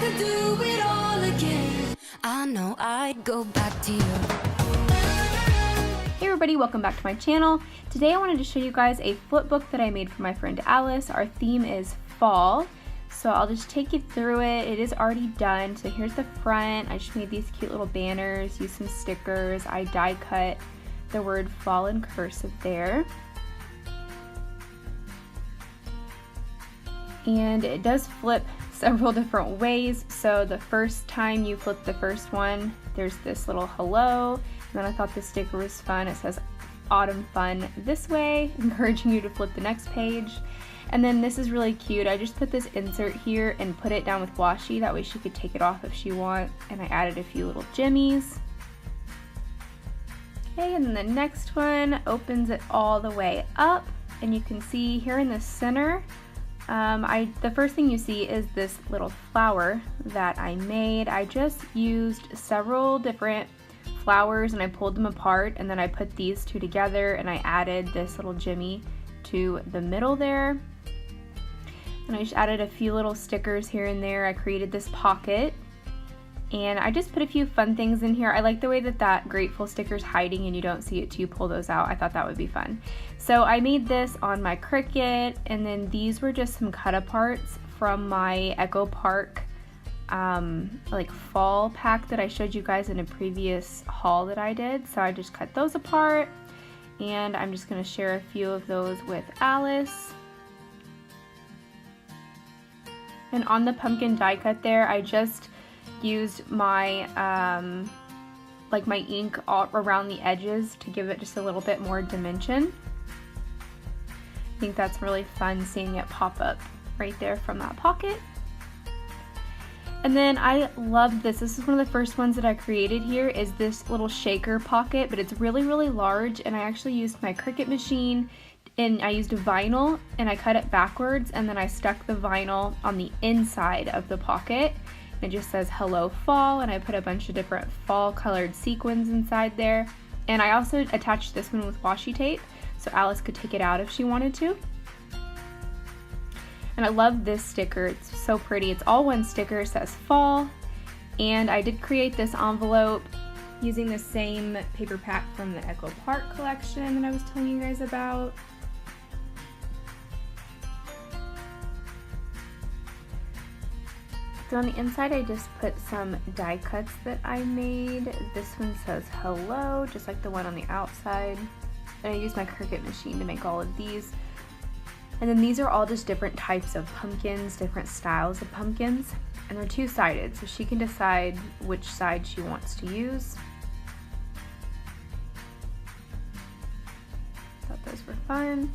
could do it all again, I know I'd go back to you. Hey everybody, welcome back to my channel. Today I wanted to show you guys a flip book that I made for my friend Alice. Our theme is fall, so I'll just take you through it. It is already done. So here's the front. I just made these cute little banners, used some stickers. I die cut the word fall in cursive there. And it does flip several different ways. So the first time you flip the first one, there's this little hello. And then I thought this sticker was fun. It says autumn fun this way, encouraging you to flip the next page. And then this is really cute. I just put this insert here and put it down with washi. That way she could take it off if she wants. And I added a few little jimmies. Okay, and then the next one opens it all the way up. And you can see here in the center, the first thing you see is this little flower that I made. I just used several different flowers and I pulled them apart, and then I put these two together and I added this little jimmy to the middle there. And I just added a few little stickers here and there. I created this pocket and I just put a few fun things in here. I like the way that grateful sticker's hiding and you don't see it till you pull those out. I thought that would be fun. So I made this on my Cricut, and then these were just some cut aparts from my Echo Park like fall pack that I showed you guys in a previous haul that I did. So I just cut those apart, and I'm just going to share a few of those with Alice. And on the pumpkin die cut there, I just used my like my ink all around the edges to give it just a little bit more dimension. I think that's really fun seeing it pop up right there from that pocket. And then I love this. This is one of the first ones that I created here, is this little shaker pocket, but it's really, really large. And I actually used my Cricut machine, and I used vinyl and I cut it backwards, and then I stuck the vinyl on the inside of the pocket. It just says hello fall, and I put a bunch of different fall colored sequins inside there. And I also attached this one with washi tape so Alice could take it out if she wanted to. And I love this sticker. It's so pretty. It's all one sticker. It says fall. And I did create this envelope using the same paper pack from the Echo Park collection that I was telling you guys about. So on the inside I just put some die cuts that I made. This one says hello, just like the one on the outside. And I used my Cricut machine to make all of these. And then these are all just different types of pumpkins, different styles of pumpkins. And they're two-sided, so she can decide which side she wants to use. Thought those were fun.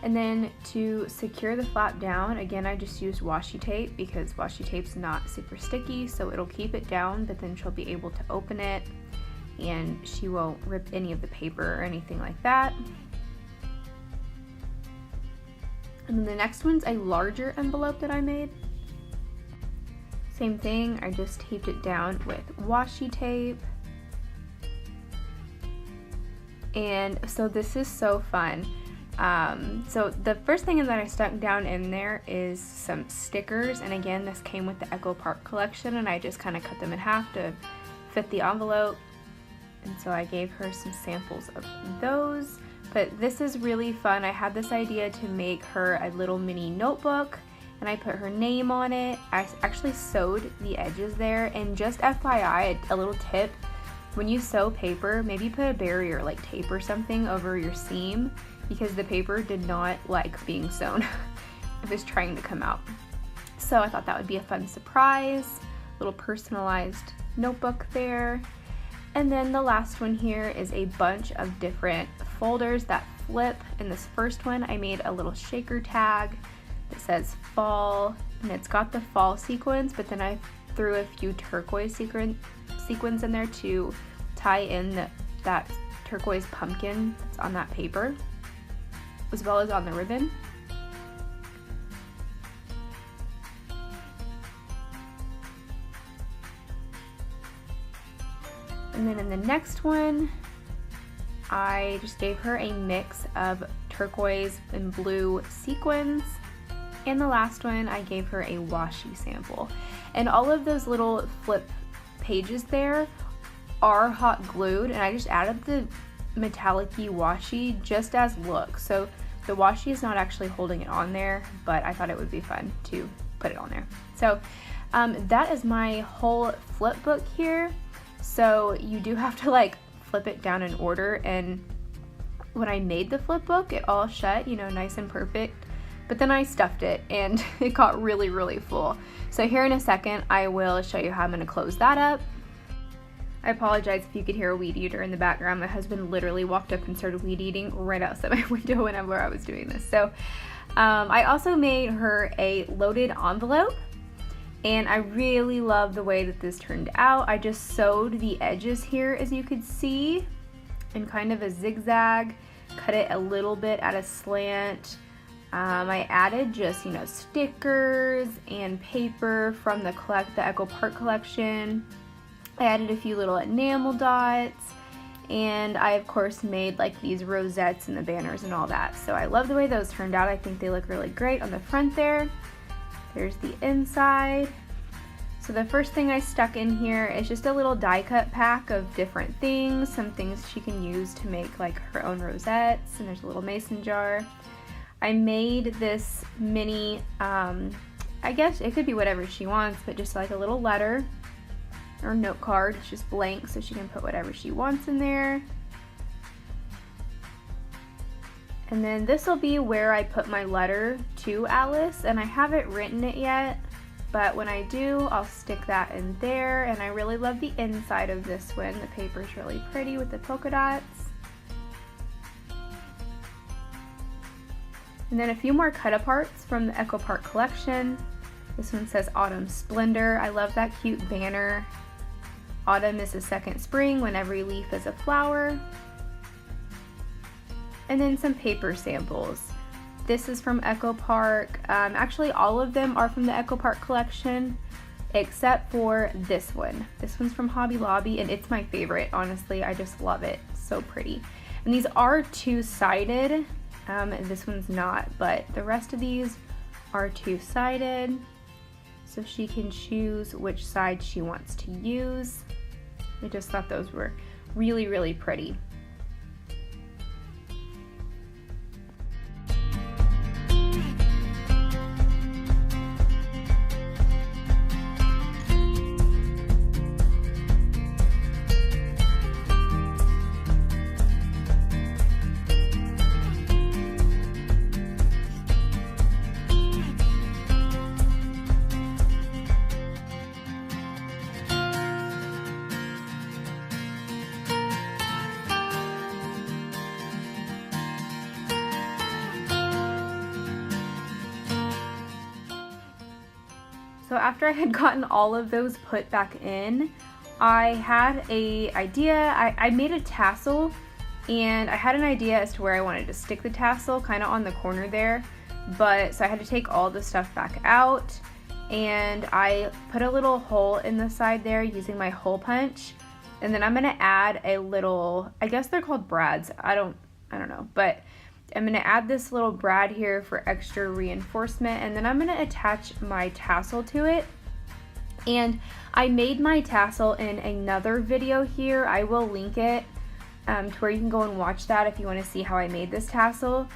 And then to secure the flap down, again, I just used washi tape because washi tape's not super sticky, so it'll keep it down, but then she'll be able to open it and she won't rip any of the paper or anything like that. And then the next one's a larger envelope that I made. Same thing, I just taped it down with washi tape. And so this is so fun. So the first thing that I stuck down in there is some stickers, and again, this came with the Echo Park collection, and I just kind of cut them in half to fit the envelope. And so I gave her some samples of those. But this is really fun. I had this idea to make her a little mini notebook, and I put her name on it. I actually sewed the edges there, and just FYI, a little tip, when you sew paper, maybe put a barrier like tape or something over your seam, because the paper did not like being sewn. It was trying to come out. So I thought that would be a fun surprise, little personalized notebook there. And then the last one here is a bunch of different folders that flip. In this first one, I made a little shaker tag that says fall, and it's got the fall sequins, but then I threw a few turquoise sequins in there to tie in that turquoise pumpkin that's on that paper, as well as on the ribbon. And then in the next one, I just gave her a mix of turquoise and blue sequins. And the last one, I gave her a washi sample. And all of those little flip pages there are hot glued, and I just added the metallic-y washi just as look. So the washi is not actually holding it on there, but I thought it would be fun to put it on there. So that is my whole flip book here. So you do have to like flip it down in order, and when I made the flip book, it all shut, you know, nice and perfect. But then I stuffed it and it got really, really full. So here in a second, I will show you how I'm gonna close that up. I apologize if you could hear a weed eater in the background. My husband literally walked up and started weed eating right outside my window whenever I was doing this. So I also made her a loaded envelope, and I really love the way that this turned out. I just sewed the edges here, as you could see, in kind of a zigzag, cut it a little bit at a slant. I added just, you know, stickers and paper from the Echo Park collection. I added a few little enamel dots, and I of course made like these rosettes and the banners and all that. So I love the way those turned out. I think they look really great on the front there. There's the inside. So the first thing I stuck in here is just a little die cut pack of different things, some things she can use to make like her own rosettes, and there's a little mason jar. I made this mini, I guess it could be whatever she wants, but just like a little letter or note card. It's just blank, so she can put whatever she wants in there. And then this will be where I put my letter to Alice, and I haven't written it yet, but when I do, I'll stick that in there. And I really love the inside of this one. The paper's really pretty with the polka dots. And then a few more cut aparts from the Echo Park collection. This one says Autumn Splendor. I love that cute banner. Autumn is the second spring when every leaf is a flower. And then some paper samples. This is from Echo Park. Actually, all of them are from the Echo Park collection, except for this one. This one's from Hobby Lobby, and it's my favorite, honestly. I just love it. So pretty. And these are two-sided. This one's not, but the rest of these are two-sided. So she can choose which side she wants to use. I just thought those were really, really pretty. So after I had gotten all of those put back in, I had an idea. I made a tassel, and I had an idea as to where I wanted to stick the tassel, kind of on the corner there. But so I had to take all the stuff back out, and I put a little hole in the side there using my hole punch. And then I'm gonna add a little, I guess they're called brads. I don't know, but I'm gonna add this little brad here for extra reinforcement, and then I'm gonna attach my tassel to it. And I made my tassel in another video here. I will link it to where you can go and watch that if you wanna see how I made this tassel.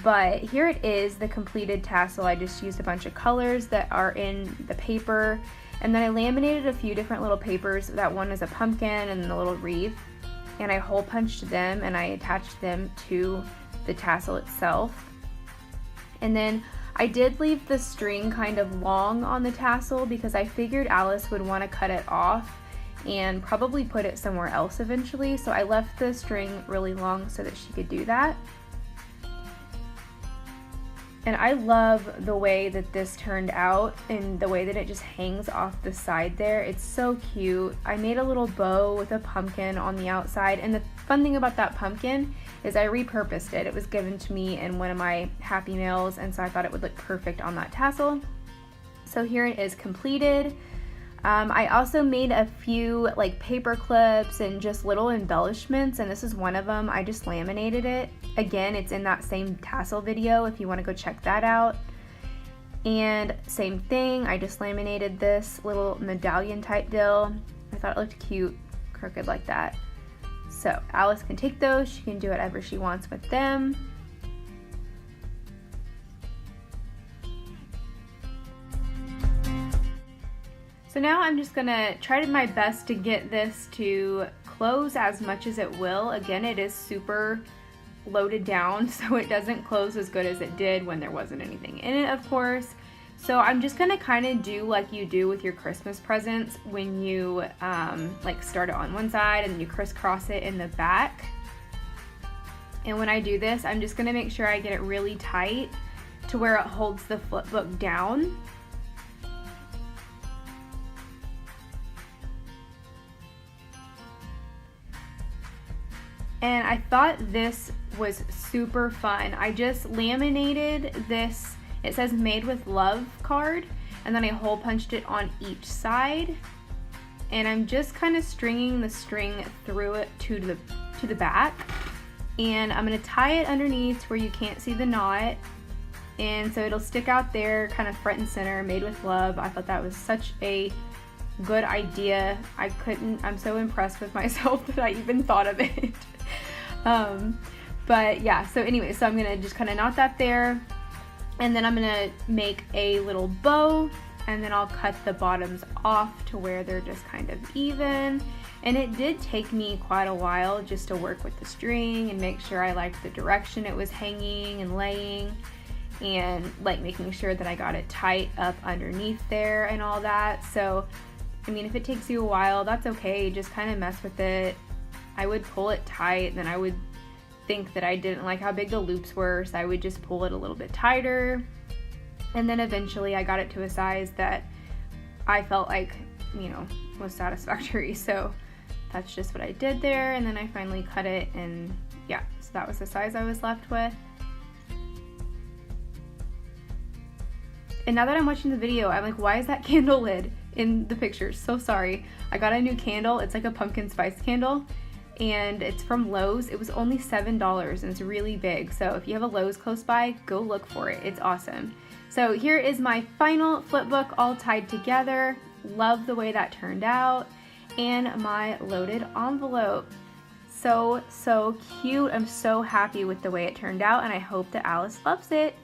But here it is, the completed tassel. I just used a bunch of colors that are in the paper, and then I laminated a few different little papers. That one is a pumpkin and the little wreath, and I hole punched them and I attached them to the tassel itself. And then I did leave the string kind of long on the tassel because I figured Alice would want to cut it off and probably put it somewhere else eventually. So I left the string really long so that she could do that. And I love the way that this turned out and the way that it just hangs off the side there. It's so cute. I made a little bow with a pumpkin on the outside, and the fun thing about that pumpkin is I repurposed it. It was given to me in one of my Happy Mails, and so I thought it would look perfect on that tassel. So here it is completed. I also made a few like paper clips and just little embellishments, and this is one of them. I just laminated it. Again, it's in that same tassel video if you want to go check that out. And same thing, I just laminated this little medallion type deal. I thought it looked cute, crooked like that. So Alice can take those, she can do whatever she wants with them. So now I'm just gonna try my best to get this to close as much as it will. Again, it is super loaded down, so it doesn't close as good as it did when there wasn't anything in it, of course. So I'm just gonna kind of do like you do with your Christmas presents when you like start it on one side and you crisscross it in the back. And when I do this, I'm just gonna make sure I get it really tight to where it holds the flipbook down. And I thought this was super fun. I just laminated this, it says made with love card, and then I hole punched it on each side. And I'm just kind of stringing the string through it to the back. And I'm gonna tie it underneath where you can't see the knot. And so it'll stick out there kind of front and center, made with love. I thought that was such a good idea. I'm so impressed with myself that I even thought of it. But yeah, so anyway, so I'm gonna just kind of knot that there, and then I'm gonna make a little bow, and then I'll cut the bottoms off to where they're just kind of even. And it did take me quite a while just to work with the string and make sure I liked the direction it was hanging and laying, and like making sure that I got it tight up underneath there and all that. So I mean, if it takes you a while, that's okay, just kind of mess with it. I would pull it tight, and then I would think that I didn't like how big the loops were, so I would just pull it a little bit tighter. And then eventually I got it to a size that I felt like, you know, was satisfactory. So that's just what I did there, and then I finally cut it, and yeah, so that was the size I was left with. And now that I'm watching the video, I'm like, why is that candle lid in the picture? So sorry. I got a new candle. It's like a pumpkin spice candle, and it's from Lowe's. It was only $7, and it's really big. So if you have a Lowe's close by, go look for it. It's awesome. So here is my final flipbook all tied together. Love the way that turned out. And my loaded envelope. So cute. I'm so happy with the way it turned out, and I hope that Alice loves it.